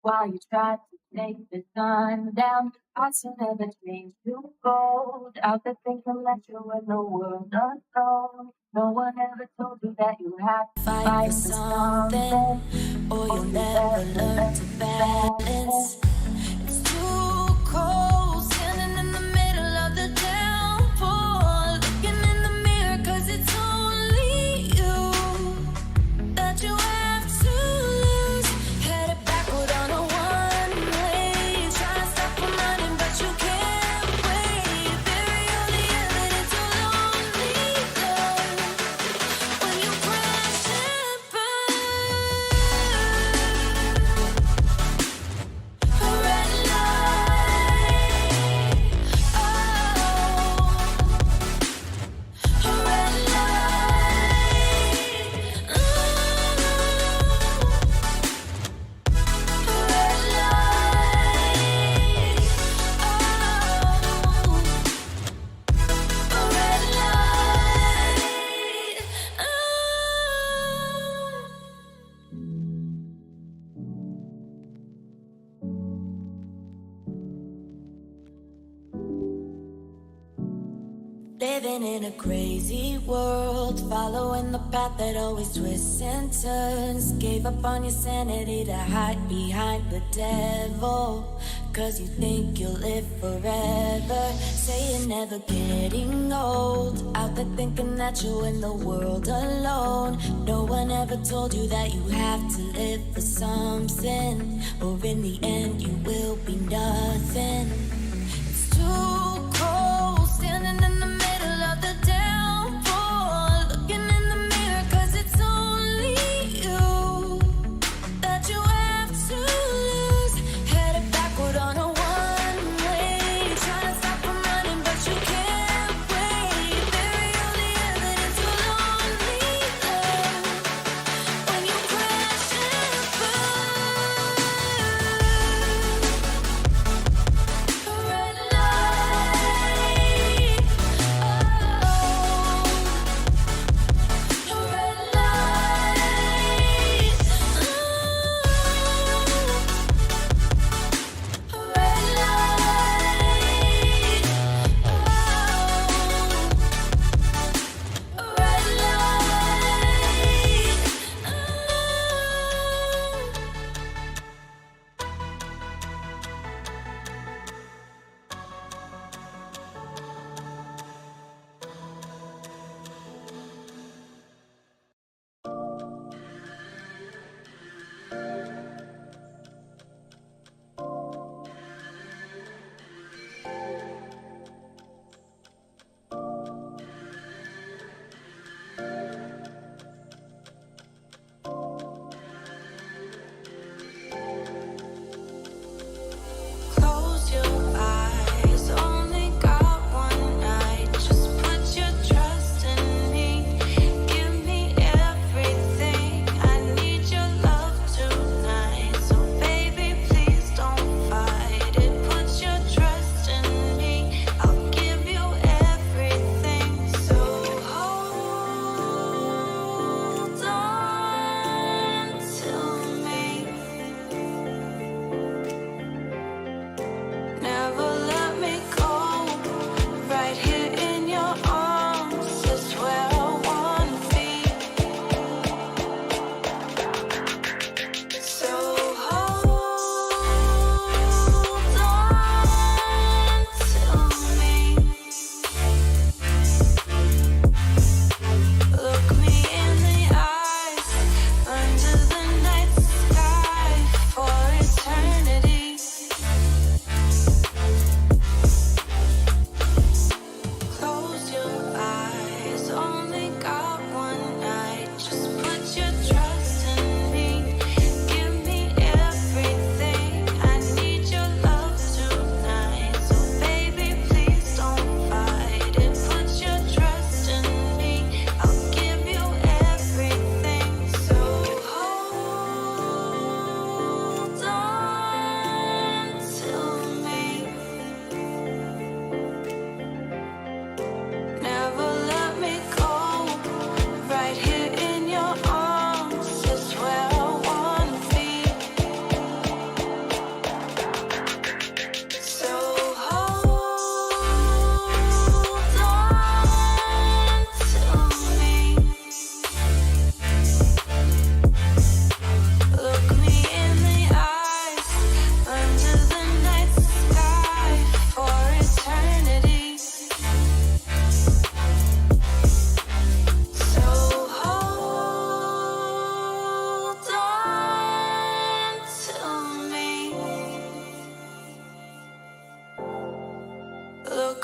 while you try to take the sun down. Hearts will never change to gold. Out there thinking that you're in the world alone. No one ever told you that you have to Fight fight for for something, something, or or you'll you never better learn learn to to balance. balance. It's too cold, standing in the middle of the downpour, looking in the mirror, 'cause it's only you that you have to lose. Headed backward on a one-way, try to stop from running, but you can't wait. Bury all the evidence, you'll only learn when you crash and burn. A red light, oh, a red light, ooh, a red light, oh, a red light, Living in a crazy world, following the path that always twists and turns. Gave up on your sanity to hide behind the devil, 'cause you think you'll live forever. Say you're never getting old, out there thinking that you're in the world alone. No one ever told you that you have to live for something, or in the end you will be nothing. It's too cold, standing in the middle of the downpour, looking in the mirror, 'cause it's only you that you have to lose. Headed backward on a one-way, trying to stop from running, but you can't wait. Bury all the evidence, you'll only learn when you crash and burn. A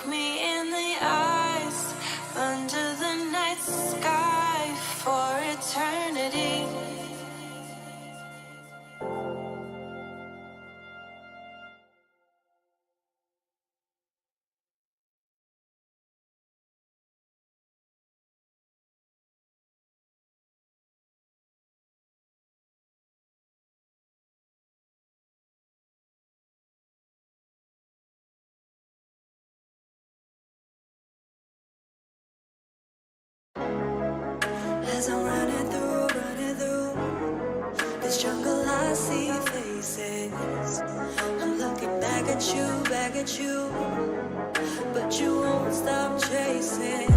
Look me in the eyes under the night sky for eternity. As I'm running through this jungle, I see faces. I'm looking back at you, but you won't stop chasing.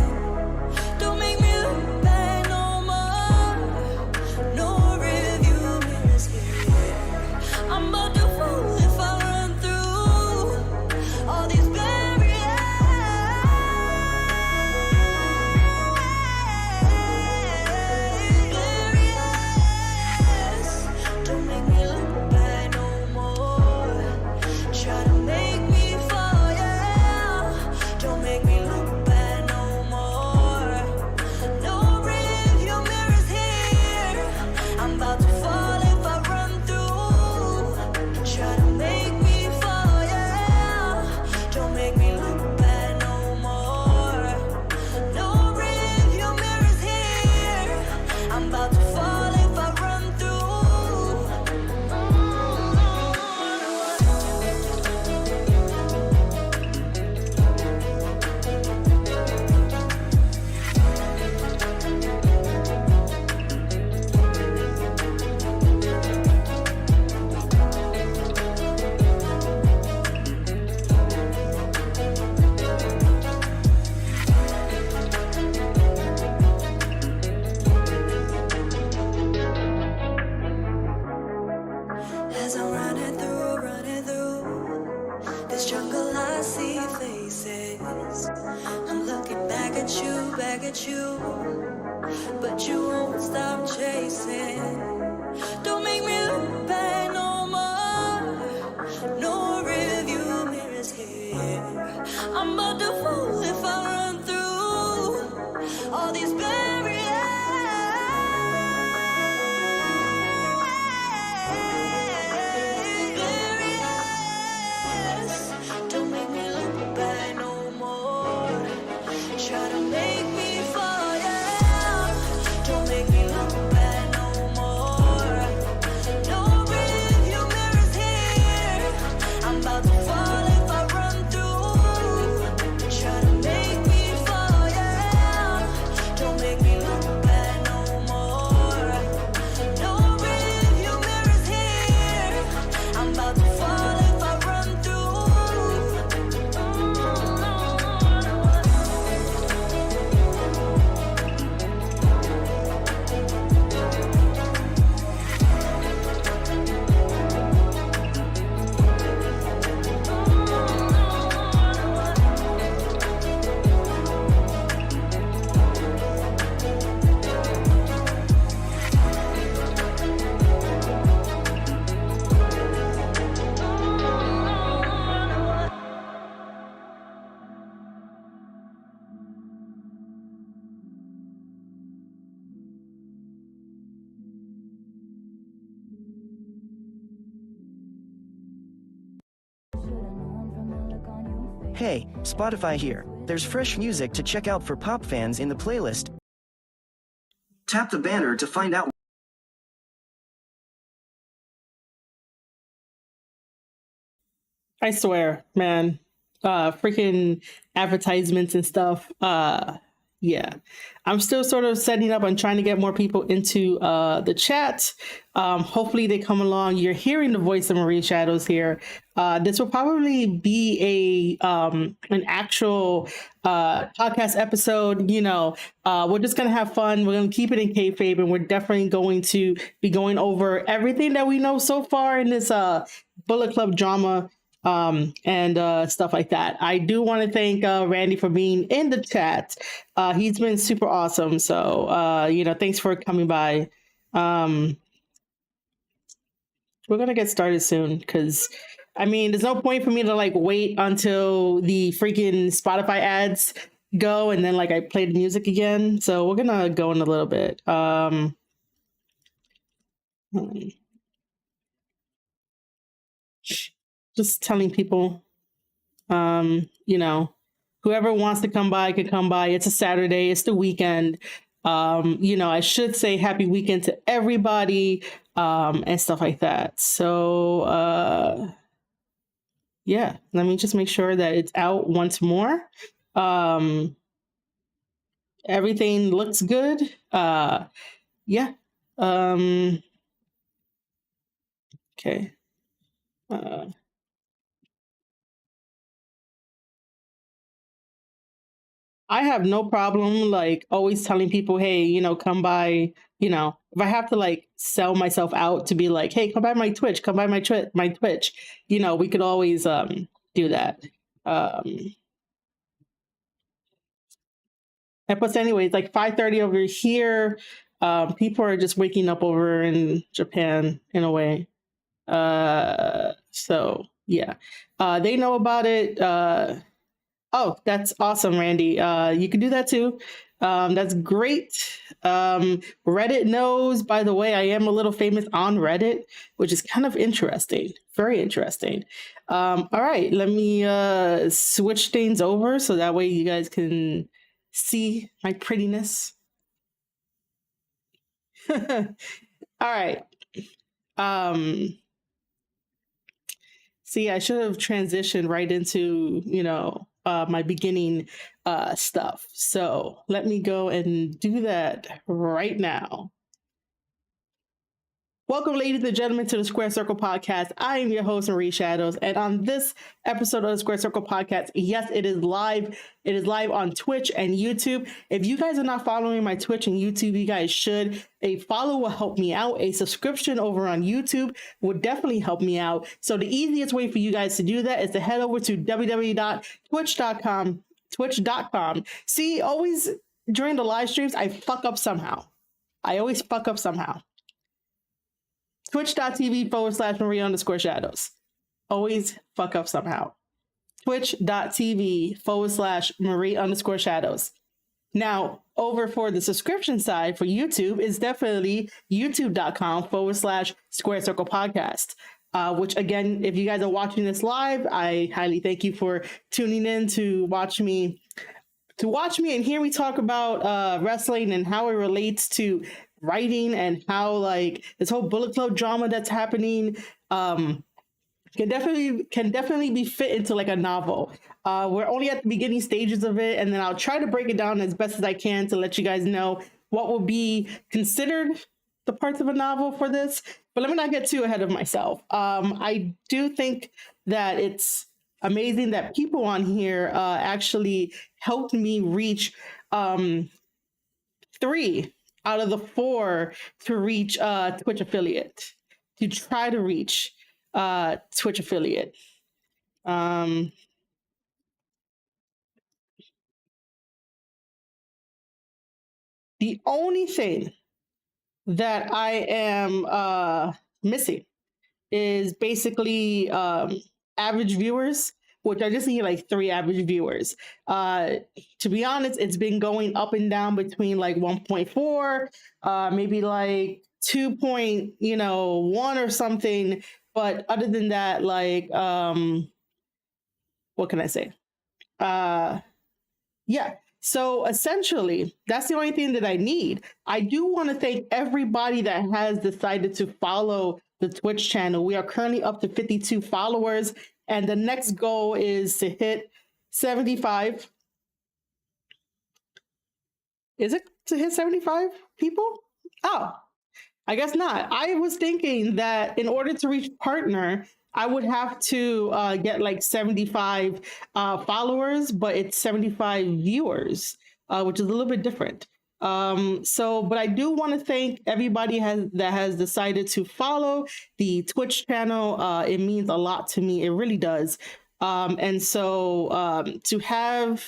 Don't make me look back no more. No review mirrors here. I'm about to fall if I run through all these barriers. Don't make me look back no more. Try to make me fall, yeah. Don't make me look back no more. No review mirrors here. I'm about to fall if I run through. Try to make me fall, yeah. Don't make me look back no more. No review mirrors here. I'm about to fall if I run through. As I'm running through this jungle, I see faces. I'm looking back at you, but you won't stop chasing. Don't make me look back no more. No review mirrors here. I'm about to fall if I run through all these barriers. Don't make me look back no more. Try to make me fall, yeah. Don't make me look back no more. No review mirrors here. I'm about to fall if I run through. Try to make me fall, yeah. Don't make me look back no more. No review mirrors here. I'm about to fall if I run through. Hey, Spotify here. There's fresh music to check out for pop fans in the playlist. Tap the banner to find out. I swear, man. Freaking advertisements and stuff. Yeah. I'm still sort of setting up and trying to get more people into the chat. Hopefully they come along. You're hearing the voice of Marie Shadows here. This will probably be an actual podcast episode. We're just gonna have fun. We're gonna keep it in kayfabe, and we're definitely going to be going over everything that we know so far in this Bullet Club drama. And stuff like that. I do want to thank Randy for being in the chat. He's been super awesome. So, thanks for coming by. We're going to get started soon because I mean, there's no point for me to like wait until the freaking Spotify ads go and then like I play the music again. So we're gonna go in a little bit. Just telling people, you know, whoever wants to come by could come by. It's a Saturday, it's the weekend. You know, I should say happy weekend to everybody, and stuff like that. So yeah, let me just make sure that it's out once more. Everything looks good. Yeah. Okay. I have no problem like always telling people, hey, you know, come by, you know, if I have to like sell myself out to be like, hey, come by my Twitch, come by my Twitch, you know, we could always do that. Um and plus anyway, it's like 5:30 over here. People are just waking up over in Japan in a way. So yeah. They know about it. Oh, that's awesome, Randy. You can do that too. That's great. Reddit knows, by the way, I am a little famous on Reddit, which is kind of interesting. Very interesting. All right, let me switch things over so that way you guys can see my prettiness. All right. See, I should have transitioned right into, you know, my beginning stuff. So let me go and do that right now. Welcome, ladies and gentlemen, to the Square Circle Podcast. I am your host, Marie Shadows. And on this episode of the Square Circle Podcast, yes, it is live. It is live on Twitch and YouTube. If you guys are not following my Twitch and YouTube, you guys should. A follow will help me out. A subscription over on YouTube would definitely help me out. So the easiest way for you guys to do that is to head over to www.twitch.com. See, always during the live streams, I fuck up somehow. I always fuck up somehow. Twitch.tv/Marie_Shadows. Always fuck up somehow. Twitch.tv/Marie_Shadows. Now, over for the subscription side for YouTube is definitely youtube.com/Square Circle Podcast. Which again, if you guys are watching this live, I highly thank you for tuning in to watch me and hear me talk about wrestling and how it relates to writing and how like this whole Bullet Club drama that's happening can definitely be fit into like a novel. We're only at the beginning stages of it, and then I'll try to break it down as best as I can to let you guys know what will be considered the parts of a novel for this. But let me not get too ahead of myself. I do think that it's amazing that people on here actually helped me reach 3 out of the 4 to reach Twitch affiliate, to try to reach Twitch affiliate. The only thing that I am missing is basically average viewers, which I just need like 3 average viewers. To be honest, it's been going up and down between like 1.4, maybe like 2.1 or something. But other than that, like, what can I say? Yeah. So essentially, that's the only thing that I need. I do want to thank everybody that has decided to follow the Twitch channel. We are currently up to 52 followers, and the next goal is to hit 75. Is it to hit 75 people? Oh, I guess not. I was thinking that in order to reach partner, I would have to get like 75 followers, but it's 75 viewers, which is a little bit different. But I do want to thank everybody that has decided to follow the Twitch channel. It means a lot to me. It really does. To have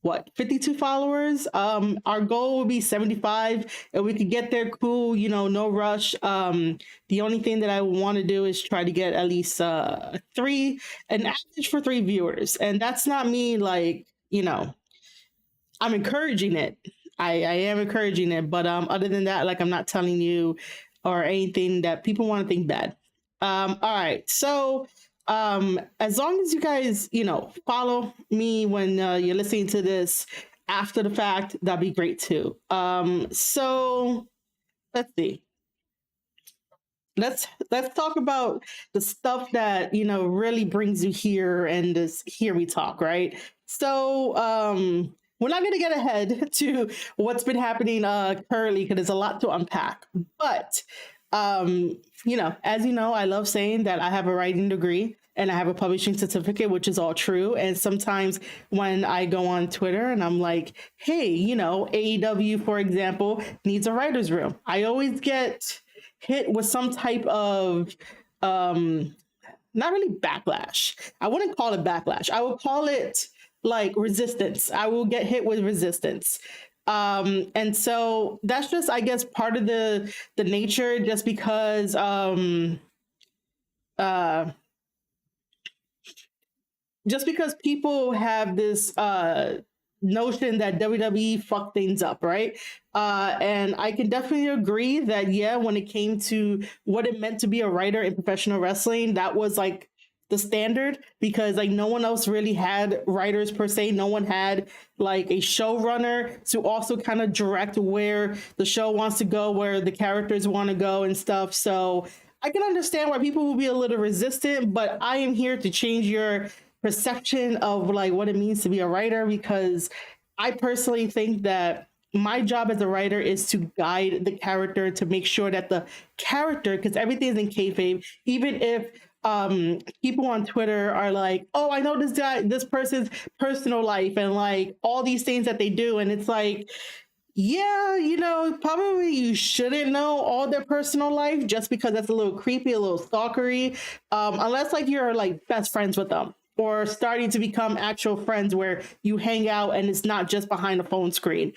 what, 52 followers. Our goal would be 75. If we could get there, cool, no rush. The only thing that I want to do is try to get at least an average for 3 viewers. And that's not me like, I'm encouraging it. I am encouraging it, but other than that, like, I'm not telling you or anything that people want to think bad. All right. So as long as you guys, follow me when you're listening to this after the fact, that'd be great too. So let's see. Let's talk about the stuff that really brings you here and this here we talk, right? So we're not going to get ahead to what's been happening currently because there's a lot to unpack. But as you know, I love saying that I have a writing degree and I have a publishing certificate, which is all true. And sometimes when I go on Twitter and I'm like, hey, AEW, for example, needs a writer's room, I always get hit with some type of not really backlash. I wouldn't call it backlash. I would call it like resistance. I will get hit with resistance. And so that's just, I guess, part of the nature, just because people have this notion that WWE fucked things up, right? And I can definitely agree that, yeah, when it came to what it meant to be a writer in professional wrestling, that was like the standard, because like no one else really had writers per se. No one had like a showrunner to also kind of direct where the show wants to go, where the characters want to go and stuff. So I can understand why people will be a little resistant, but I am here to change your perception of like what it means to be a writer, because I personally think that my job as a writer is to guide the character, to make sure that the character, because everything is in kayfabe, even if people on Twitter are like, oh, I know this person's personal life and like all these things that they do, and it's like, yeah, probably you shouldn't know all their personal life, just because that's a little creepy, a little stalkery, unless like you're like best friends with them or starting to become actual friends where you hang out and it's not just behind a phone screen,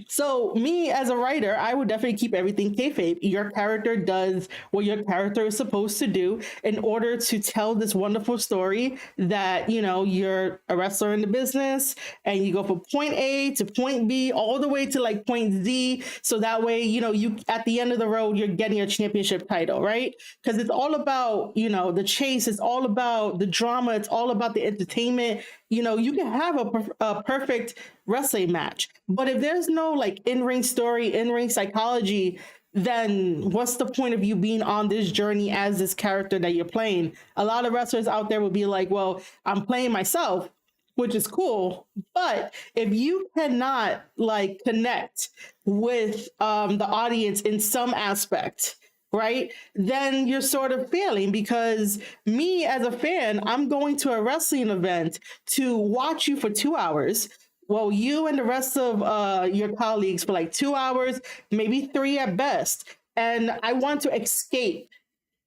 So me as a writer, I would definitely keep everything kayfabe. Your character does what your character is supposed to do in order to tell this wonderful story that, you're a wrestler in the business and you go from point A to point B all the way to like point Z. So that way, you at the end of the road, you're getting a championship title, right? Because it's all about, the chase. It's all about the drama. It's all about the entertainment. You can have a perfect wrestling match, but if there's no like in-ring story, in-ring psychology, then what's the point of you being on this journey as this character that you're playing? A lot of wrestlers out there will be like, well, I'm playing myself, which is cool, but if you cannot like connect with the audience in some aspect, right, then you're sort of failing. Because me as a fan, I'm going to a wrestling event to watch you for 2 hours. Well, you and the rest of your colleagues for like 2 hours, maybe 3 at best. And I want to escape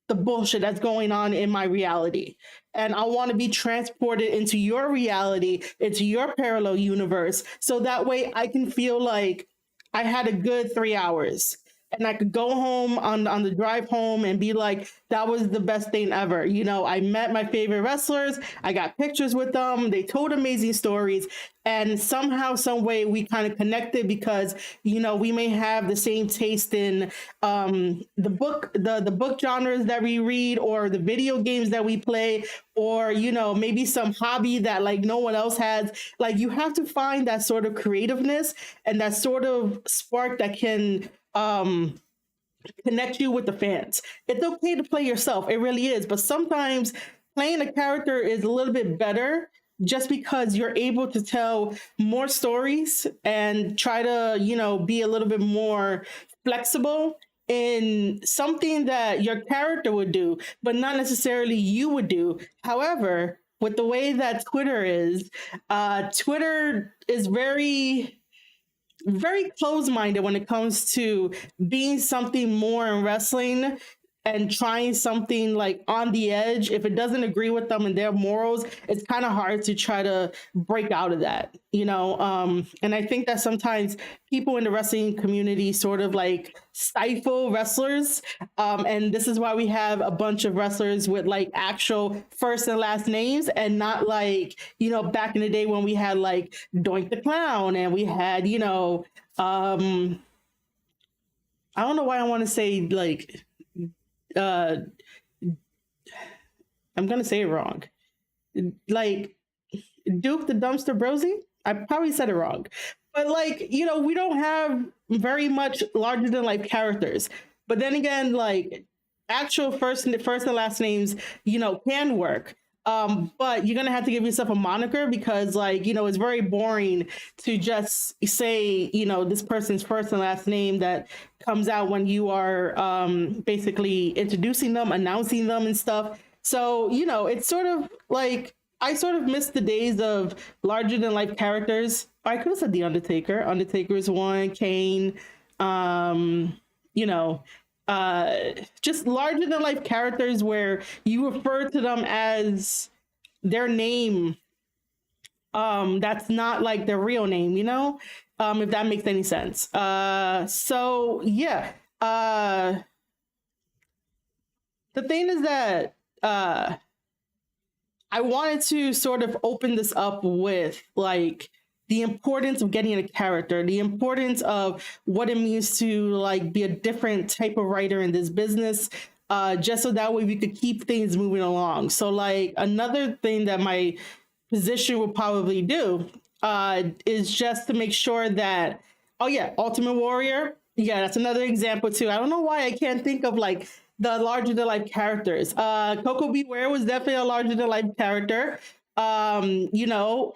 the bullshit that's going on in my reality. And I want to be transported into your reality, into your parallel universe. So that way I can feel like I had a good 3 hours. And I could go home on the drive home and be like, that was the best thing ever. I met my favorite wrestlers. I got pictures with them. They told amazing stories. And somehow, some way, we kind of connected because, we may have the same taste in the book genres that we read, or the video games that we play, or, maybe some hobby that like no one else has. Like, you have to find that sort of creativeness and that sort of spark that can connect you with the fans. It's okay to play yourself. It really is. But sometimes playing a character is a little bit better, just because you're able to tell more stories and try to, be a little bit more flexible in something that your character would do, but not necessarily you would do. However, with the way that Twitter is very close-minded when it comes to being something more in wrestling and trying something like on the edge, if it doesn't agree with them and their morals, it's kind of hard to try to break out of that, you know? And I think that sometimes people in the wrestling community sort of like stifle wrestlers. And this is why we have a bunch of wrestlers with like actual first and last names, and not like, you know, back in the day when we had like Doink the Clown, and we had, you know, I don't know why I want to say like, uh, I'm gonna say it wrong. Like Duke the Dumpster Brosy. I probably said it wrong, but like, you know, we don't have very much larger than life characters. But then again, like actual first and last names, you know, can work. But you're gonna have to give yourself a moniker, because like, you know, it's very boring to just say, you know, this person's first and last name that comes out when you are basically introducing them, announcing them and stuff. So, you know, it's sort of like I sort of miss the days of larger than life characters. I could have said The Undertaker. Undertaker is one, Kane, you know, just larger than life characters where you refer to them as their name, that's not like their real name, you know? If that makes any sense. So yeah. The thing is that I wanted to sort of open this up with like the importance of getting a character, the importance of what it means to like be a different type of writer in this business, just so that way we could keep things moving along. So like another thing that my position will probably do is just to make sure that, oh yeah, Ultimate Warrior, yeah, that's another example too. I don't know why I can't think of like the larger than life characters. Coco Beware was definitely a larger than life character. You know,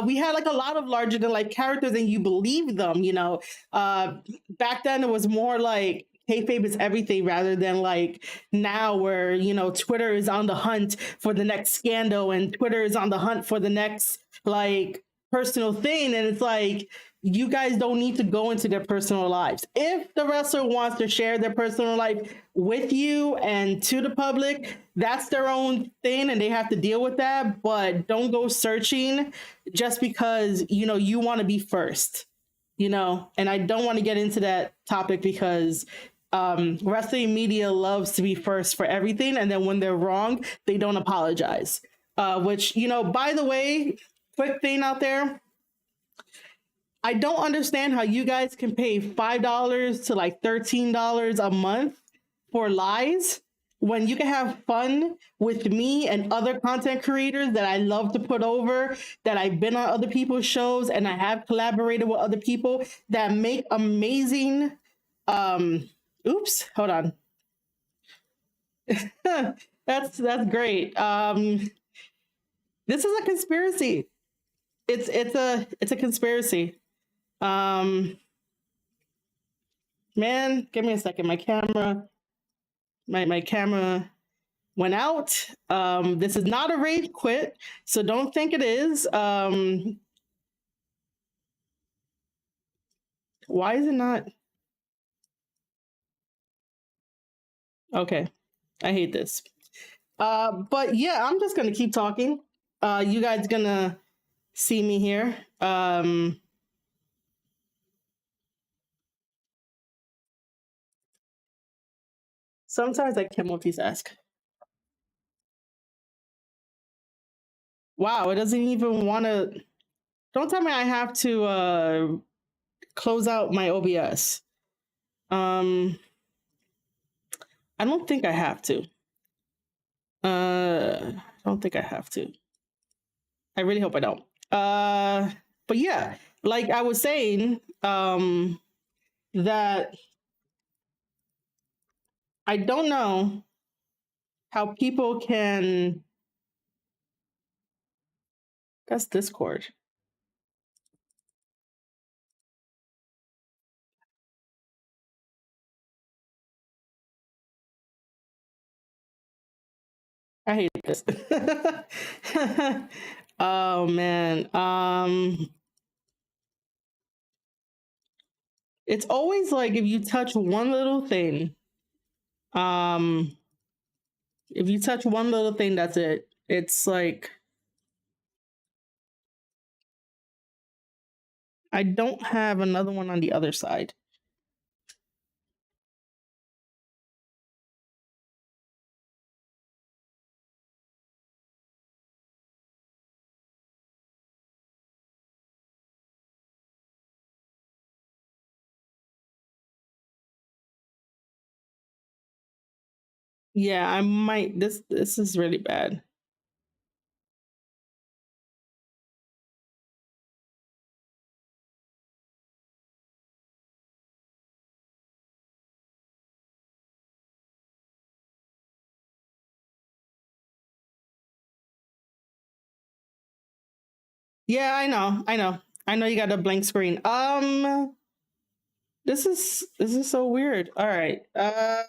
we had like a lot of larger than life characters, and you believe them. You know, back then it was more like kayfabe is everything, rather than like now where, you know, Twitter is on the hunt for the next scandal, and Twitter is on the hunt for the next like personal thing, and it's like you guys don't need to go into their personal lives. If the wrestler wants to share their personal life with you and to the public, that's their own thing and they have to deal with that. But don't go searching just because, you know, you want to be first, you know. And I don't want to get into that topic because wrestling media loves to be first for everything. And then when they're wrong, they don't apologize. Which, you know, by the way, quick thing out there, I don't understand how you guys can pay $5 to like $13 a month for lies when you can have fun with me and other content creators that I love to put over, that I've been on other people's shows and I have collaborated with other people that make amazing oops, hold on. That's great. This is a conspiracy. It's a conspiracy. Man, give me a second. My camera went out. This is not a rage quit, so don't think it is. Why is it not? Okay, I hate this. But yeah, I'm just gonna keep talking. You guys gonna see me here. Sometimes I can't multitask. Wow, it doesn't even want to. Don't tell me I have to close out my OBS. I don't think I have to. I don't think I have to. I really hope I don't. But yeah, like I was saying, that I don't know how people can. That's Discord. I hate this. Oh man. It's always like if you touch one little thing, If you touch one little thing, that's it. It's like I don't have another one on the other side. Yeah, I might. This is really bad. Yeah, I know. I know you got a blank screen. This is so weird. All right. Let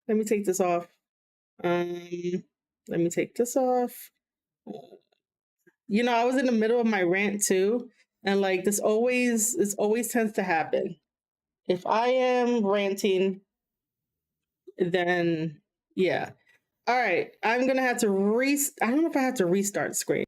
me take this off. Let me take this off. You know, I was in the middle of my rant too, and like this always tends to happen. If I am ranting, then yeah. All right, I'm gonna have to I don't know if I have to restart screen.